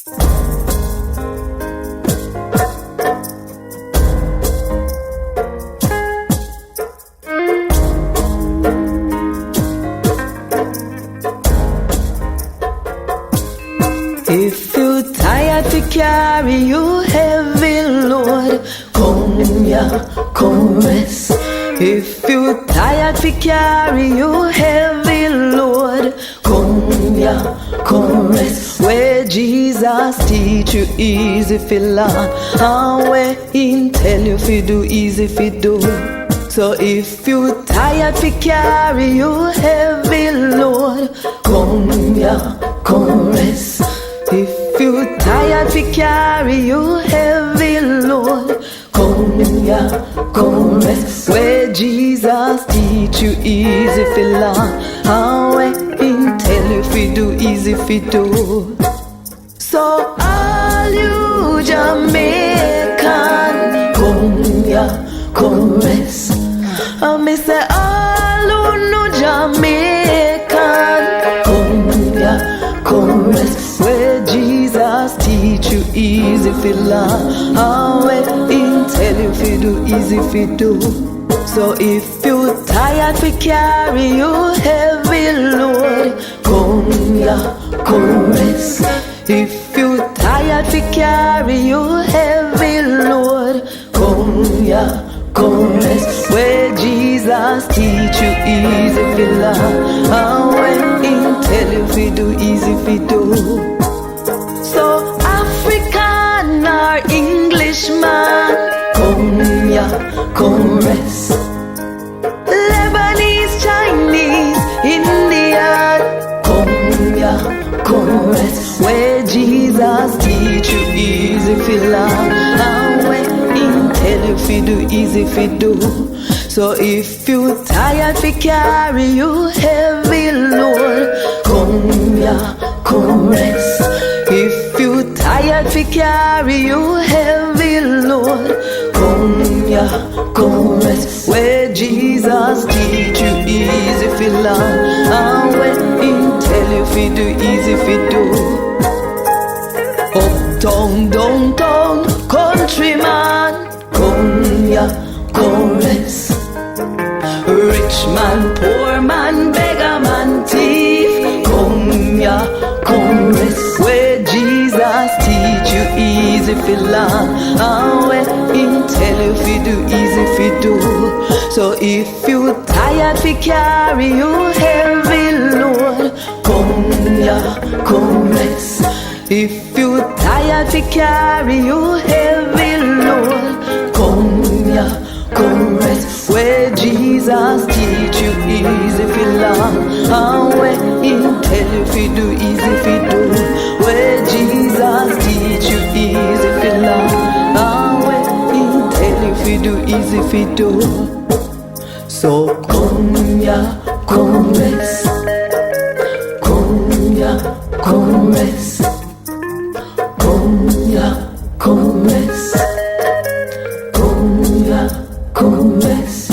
If you tired to carry your heavy load, come ya, come rest. If you tired to carry your heavy load, come ya, come rest. Where Jesus teach you easy fi learn, and where He tell you fi do easy fi do. So if you tired to carry your heavy load, come ya, come rest. If you tired to carry your heavy load, come ya, come rest. Where Jesus teach you easy fi learn, and where He tell you fi do easy fi do. So all you Jamaican, come ya, come rest. And me say all who know Jamaican, come ya, come rest. Where Jesus teach you easy fi learn, and where He tell you fi do easy fi do. So if you tired fi carry your heavy load, come ya, come rest. If you tired fi carry your heavy load, come ya, come rest. Where Jesus teach you easy fi learn, and where He tell you fi do easy fi do. So African or Englishman, come ya, come rest. Lebanese, Chinese, Indian, come ya, come rest. Where Jesus teach you easy fi learn, and where He tell you fi do easy fi do. So if you tired fi carry your heavy load, come ya, come rest. If you tired fi carry your heavy load, come ya, come rest. Where Jesus teach you easy fi learn, and where He tell you fi do easy fi do. Uptown, downtown, countryman, come ya, come rest. Rich man, poor man, beggar man, thief, come ya, come rest. Where Jesus teach you easy fi learn, and where He tell you fi do easy fi do. So if you tired fi carry your heavy load, come ya, come rest. If you tired fi carry your heavy load, come ya, come rest. Where Jesus teach you easy fi learn, and where He tell you fi do easy fi do. Where Jesus teach you easy fi learn, and where He tell you fi do easy fi do. So come ya, come rest. Come ya, come rest. Come ya, come rest. Come ya, come rest.